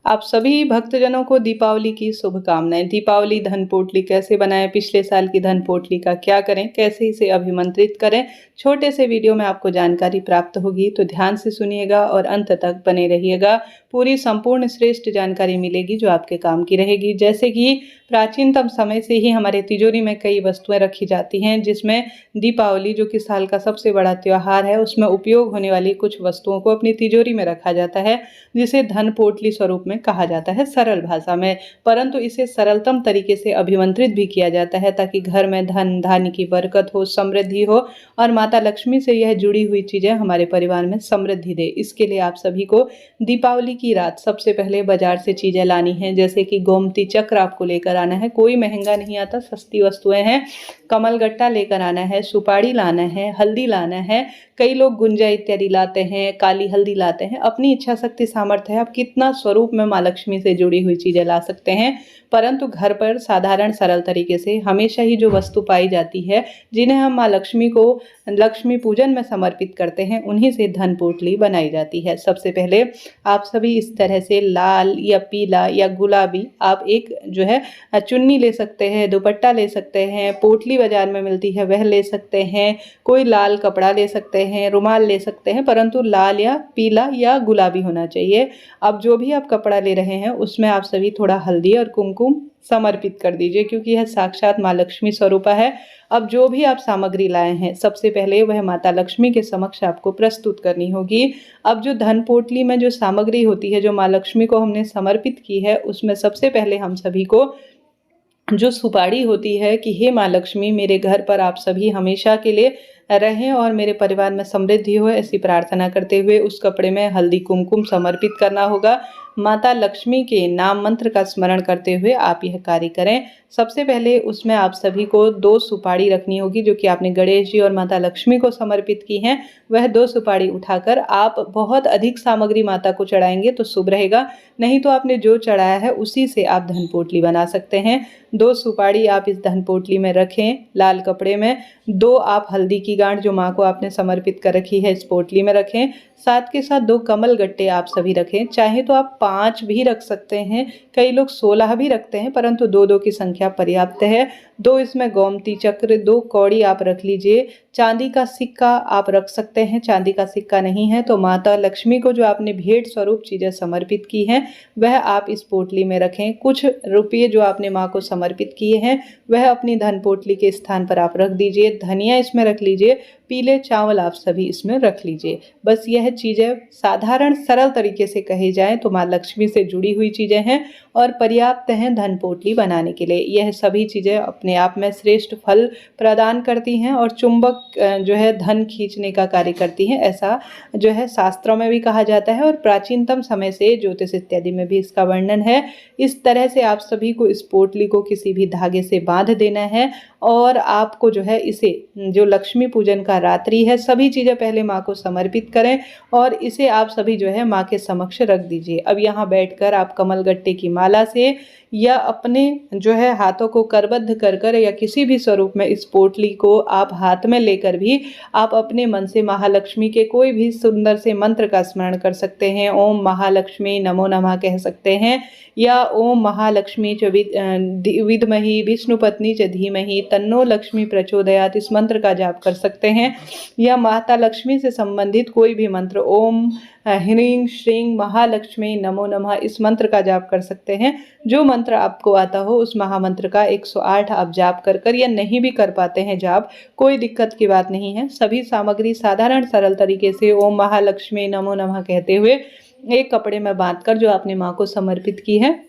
आप सभी भक्तजनों को दीपावली की शुभकामनाएं। दीपावली धन पोटली कैसे बनाएं, पिछले साल की धन पोटली का क्या करें, कैसे इसे अभिमंत्रित करें, छोटे से वीडियो में आपको जानकारी प्राप्त होगी। तो ध्यान से सुनिएगा और अंत तक बने रहिएगा। पूरी संपूर्ण श्रेष्ठ जानकारी मिलेगी जो आपके काम की रहेगी। जैसे कि प्राचीनतम समय से ही हमारे तिजोरी में कई वस्तुएं रखी जाती हैं, जिसमें दीपावली जो कि साल का सबसे बड़ा त्योहार है, उसमें उपयोग होने वाली कुछ वस्तुओं को अपनी तिजोरी में रखा जाता है, जिसे धन पोटली स्वरूप में कहा जाता है सरल भाषा में। परंतु इसे सरलतम तरीके से अभिमंत्रित भी किया जाता है ताकि घर में धन धान्य की बरकत हो, समृद्धि हो और माता लक्ष्मी से यह जुड़ी हुई चीजें हमारे परिवार में समृद्धि दे। इसके लिए आप सभी को दीपावली की रात सबसे पहले बाजार से चीजें लानी है। जैसे कि गोमती चक्र आपको लेकर आना है, कोई महंगा नहीं आता, सस्ती वस्तुएं हैं। कमल गट्टा लेकर आना है, सुपारी लाना है, हल्दी लाना है, कई लोग गुंजा इत्यादि लाते हैं, काली हल्दी लाते हैं। अपनी इच्छा शक्ति सामर्थ्य है, आप कितना स्वरूप में माँ लक्ष्मी से जुड़ी हुई चीजें ला सकते हैं। परंतु घर पर साधारण सरल तरीके से हमेशा ही जो वस्तु पाई जाती है, जिन्हें हम माँ लक्ष्मी को लक्ष्मी पूजन में समर्पित करते हैं, उन्हीं से धन पोटली बनाई जाती है। सबसे पहले आप सभी इस तरह से लाल या पीला या गुलाबी आप एक जो है चुन्नी ले सकते हैं, दुपट्टा ले सकते हैं, पोटली बाजार में मिलती है वह ले सकते हैं, कोई लाल कपड़ा ले सकते हैं, रुमाल ले सकते हैं, परंतु लाल या पीला या गुलाबी होना चाहिए। अब जो भी आप कपड़ा ले रहे हैं उसमें आप सभी थोड़ा हल्दी और कुमकुम समर्पित कर दीजिए, क्योंकि यह साक्षात माँ लक्ष्मी स्वरूप है। अब जो भी आप सामग्री लाए हैं सबसे पहले वह माता लक्ष्मी के समक्ष आपको प्रस्तुत करनी होगी। अब जो धन पोटली में जो सामग्री होती है जो माँ लक्ष्मी को हमने समर्पित की है, उसमें सबसे पहले हम सभी को जो सुपारी होती है कि हे माँ लक्ष्मी, मेरे घर पर आप सभी हमेशा के लिए रहें और मेरे परिवार में समृद्धि हो, ऐसी प्रार्थना करते हुए उस कपड़े में हल्दी कुमकुम समर्पित करना होगा। माता लक्ष्मी के नाम मंत्र का स्मरण करते हुए आप यह कार्य करें। सबसे पहले उसमें आप सभी को 2 सुपारी रखनी होगी, जो कि आपने गणेश जी और माता लक्ष्मी को समर्पित की हैं। वह 2 सुपारी उठाकर आप बहुत अधिक सामग्री माता को चढ़ाएंगे तो शुभ रहेगा, नहीं तो आपने जो चढ़ाया है उसी से आप धन पोटली बना सकते हैं। 2 सुपारी आप इस धन पोटली में रखें लाल कपड़े में। 2 आप हल्दी की गांठ जो माँ को आपने समर्पित कर रखी है इस पोटली में रखें। साथ के साथ 2 कमल गट्टे आप सभी रखें। चाहे तो आप 5 भी रख सकते हैं, कई लोग 16 भी रखते हैं, परंतु 2-2 की संख्या पर्याप्त है। 2 इसमें गोमती चक्र, 2 कौड़ी आप रख लीजिए। चांदी का सिक्का आप रख सकते हैं, चांदी का सिक्का नहीं है तो माता लक्ष्मी को जो आपने भेंट स्वरूप चीज़ें समर्पित की हैं वह आप इस पोटली में रखें। कुछ रुपये जो आपने माँ को समर्पित किए हैं वह अपनी धन पोटली के स्थान पर आप रख दीजिए। धनिया इसमें रख लीजिए, पीले चावल आप सभी इसमें रख लीजिए। बस यह चीज़ें साधारण सरल तरीके से कही जाएं तो माँ लक्ष्मी से जुड़ी हुई चीज़ें हैं और पर्याप्त हैं धन पोटली बनाने के लिए। यह सभी चीज़ें अपने आप में श्रेष्ठ फल प्रदान करती हैं और चुंबक जो है धन खींचने का कार्य करती हैं, ऐसा जो है शास्त्रों में भी कहा जाता है और प्राचीनतम समय से ज्योतिष इत्यादि में भी इसका वर्णन है। इस तरह से आप सभी को इस पोटली को किसी भी धागे से बांध देना है और आपको जो है इसे जो लक्ष्मी पूजन का रात्रि है सभी चीज़ें पहले माँ को समर्पित करें और इसे आप सभी जो है माँ के समक्ष रख दीजिए। अब यहाँ बैठकर आप कमल गट्टे की माला से या अपने जो है हाथों को करबद्ध कर कर या किसी भी स्वरूप में इस पोटली को आप हाथ में लेकर भी आप अपने मन से महालक्ष्मी के कोई भी सुंदर से मंत्र का स्मरण कर सकते हैं। ओम महालक्ष्मी नमो नमः कह सकते हैं या ओम महालक्ष्मी च विद्महि विष्णुपत्नी च धीमहि तन्नो लक्ष्मी प्रचोदयात् इस मंत्र का जाप कर सकते हैं। या माता लक्ष्मी से संबंधित कोई भी मंत्र ओम ह्रीं श्रीं महालक्ष्मी नमो नमः इस मंत्र का जाप कर सकते हैं। जो मंत्र आपको आता हो उस महामंत्र का 108 आप जाप कर कर, या नहीं भी कर पाते हैं जाप, कोई दिक्कत की बात नहीं है। सभी सामग्री साधारण सरल तरीके से ओम महालक्ष्मी नमो नमः कहते हुए एक कपड़े में बांधकर जो आपने माँ को समर्पित की है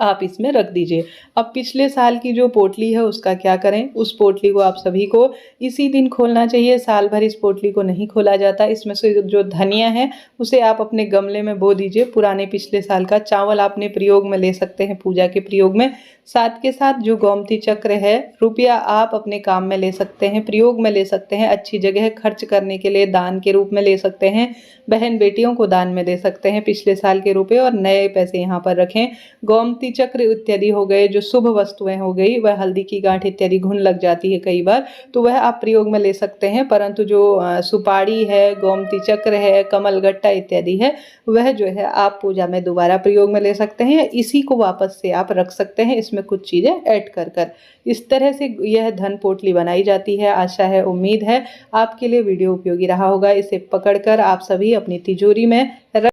आप इसमें रख दीजिए। अब पिछले साल की जो पोटली है उसका क्या करें, उस पोटली को आप सभी को इसी दिन खोलना चाहिए। साल भर इस पोटली को नहीं खोला जाता। इसमें से जो धनिया है उसे आप अपने गमले में बो दीजिए। पुराने पिछले साल का चावल आपने प्रयोग में ले सकते हैं, पूजा के प्रयोग में। साथ के साथ जो गोमती चक्र है, रुपया आप अपने काम में ले सकते हैं, प्रयोग में ले सकते हैं, अच्छी जगह खर्च करने के लिए दान के रूप में ले सकते हैं, बहन बेटियों को दान में दे सकते हैं पिछले साल के रुपए और नए पैसे यहाँ पर रखें। गोमती गोमती चक्र इत्यादि हो गए, जो शुभ वस्तुएं हो गई, वह हल्दी की गांठ इत्यादि घुन लग जाती है कई बार, तो वह आप प्रयोग में ले सकते हैं। परंतु जो सुपारी है, गोमती चक्र है, कमलगट्टा इत्यादि है, वह जो है आप पूजा में दोबारा प्रयोग में ले सकते हैं, या इसी को वापस से आप रख सकते हैं, इसमें कुछ चीज़ें ऐड कर कर। इस तरह से यह धन पोटली बनाई जाती है। आशा है, उम्मीद है आपके लिए वीडियो उपयोगी रहा होगा। इसे पकड़कर आप सभी अपनी तिजोरी में रख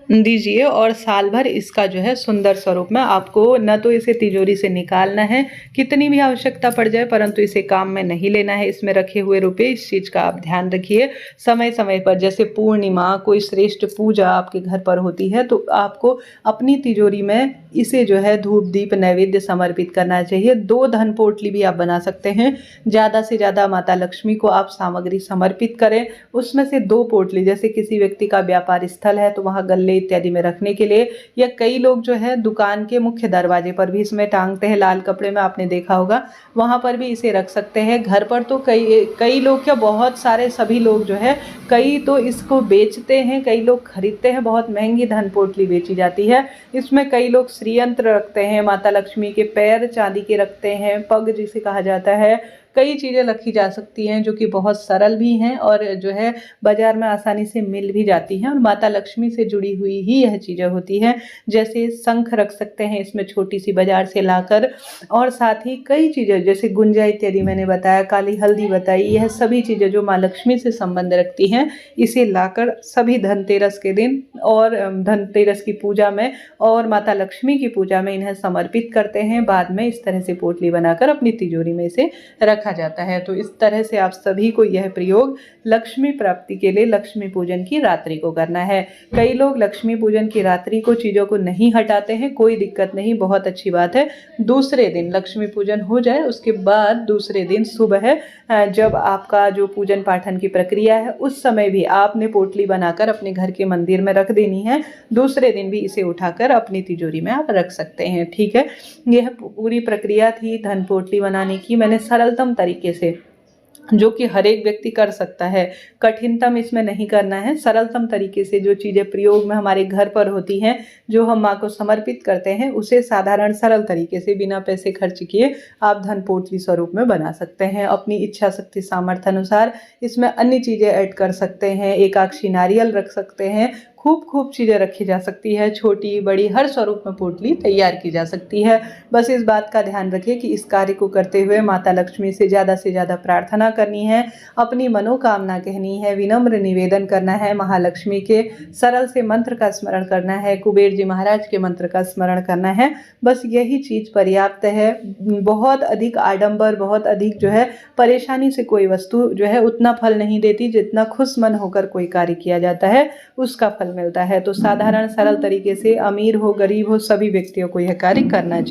दीजिए और साल भर इसका जो है सुंदर स्वरूप में आपको न तो इसे तिजोरी से निकालना है, कितनी भी आवश्यकता पड़ जाए, परंतु इसे काम में नहीं लेना है। इसमें रखे हुए रुपए, इस चीज़ का आप ध्यान रखिए। समय समय पर जैसे पूर्णिमा, कोई श्रेष्ठ पूजा आपके घर पर होती है, तो आपको अपनी तिजोरी में इसे जो है धूप दीप नैवेद्य समर्पित करना चाहिए। 2 धन पोटली भी आप बना सकते हैं। ज़्यादा से ज़्यादा माता लक्ष्मी को आप सामग्री समर्पित करें। उसमें से 2 पोटली, जैसे किसी व्यक्ति का व्यापार स्थल है तो वहाँ गल्ले इत्यादि में रखने के लिए, या कई लोग जो है दुकान के मुख्य दरवाजे पर भी इसमें टांगते हैं, लाल कपड़े में आपने देखा होगा, वहाँ पर भी इसे रख सकते हैं। घर पर तो कई लोग, क्या बहुत सारे सभी लोग जो है, कई तो इसको बेचते हैं, कई लोग खरीदते हैं। बहुत महंगी धन पोटली बेची जाती है। इसमें कई लोग श्रीयंत्र रखते हैं, माता लक्ष्मी के पैर चांदी के रखते हैं, पग जिसे कहा जाता है, कई चीज़ें रखी जा सकती हैं जो कि बहुत सरल भी हैं और जो है बाज़ार में आसानी से मिल भी जाती हैं, और माता लक्ष्मी से जुड़ी हुई ही यह चीज़ें होती हैं। जैसे शंख रख सकते हैं इसमें छोटी सी बाज़ार से लाकर, और साथ ही कई चीज़ें जैसे गुंजा इत्यादि मैंने बताया, काली हल्दी बताई, यह सभी चीज़ें जो माँ लक्ष्मी से संबंध रखती हैं, इसे लाकर सभी धनतेरस के दिन और धनतेरस की पूजा में और माता लक्ष्मी की पूजा में इन्हें समर्पित करते हैं। बाद में इस तरह से पोटली बनाकर अपनी तिजोरी में इसे रखा जाता है। तो इस तरह से आप सभी को यह प्रयोग लक्ष्मी प्राप्ति के लिए लक्ष्मी पूजन की रात्रि को करना है। कई लोग लक्ष्मी पूजन की रात्रि को चीज़ों को नहीं हटाते हैं, कोई दिक्कत नहीं, बहुत अच्छी बात है। दूसरे दिन लक्ष्मी पूजन हो जाए, उसके बाद दूसरे दिन सुबह जब आपका जो पूजन पाठन की प्रक्रिया है, उस समय भी आपने पोटली बनाकर अपने घर के मंदिर में रख देनी है। दूसरे दिन भी इसे उठाकर अपनी तिजोरी में आप रख सकते हैं। ठीक है, यह पूरी प्रक्रिया थी धन पोटली बनाने की। मैंने सरलतम तरीके से, जो कि हर एक व्यक्ति कर सकता है, कठिनतम इसमें नहीं करना है, सरलतम तरीके से जो चीज़ें प्रयोग में हमारे घर पर होती हैं, जो हम माँ को समर्पित करते हैं, उसे साधारण सरल तरीके से बिना पैसे खर्च किए आप धन पोटली स्वरूप में बना सकते हैं। अपनी इच्छा शक्ति सामर्थ्य अनुसार इसमें अन्य चीज़ें ऐड कर सकते हैं, एकाक्षी नारियल रख सकते हैं, खूब चीज़ें रखी जा सकती है, छोटी बड़ी हर स्वरूप में पोटली तैयार की जा सकती है। बस इस बात का ध्यान रखिए कि इस कार्य को करते हुए माता लक्ष्मी से ज़्यादा प्रार्थना करनी है, अपनी मनोकामना कहनी है, विनम्र निवेदन करना है, महालक्ष्मी के सरल से मंत्र का स्मरण करना है, कुबेर जी महाराज के मंत्र का स्मरण करना है। बस यही चीज़ पर्याप्त है। बहुत अधिक आडंबर, बहुत अधिक जो है परेशानी से कोई वस्तु जो है उतना फल नहीं देती जितना खुश मन होकर कोई कार्य किया जाता है उसका फल मिलता है। तो साधारण सरल तरीके से, अमीर हो गरीब हो, सभी व्यक्तियों को यह कार्य करना चाहिए।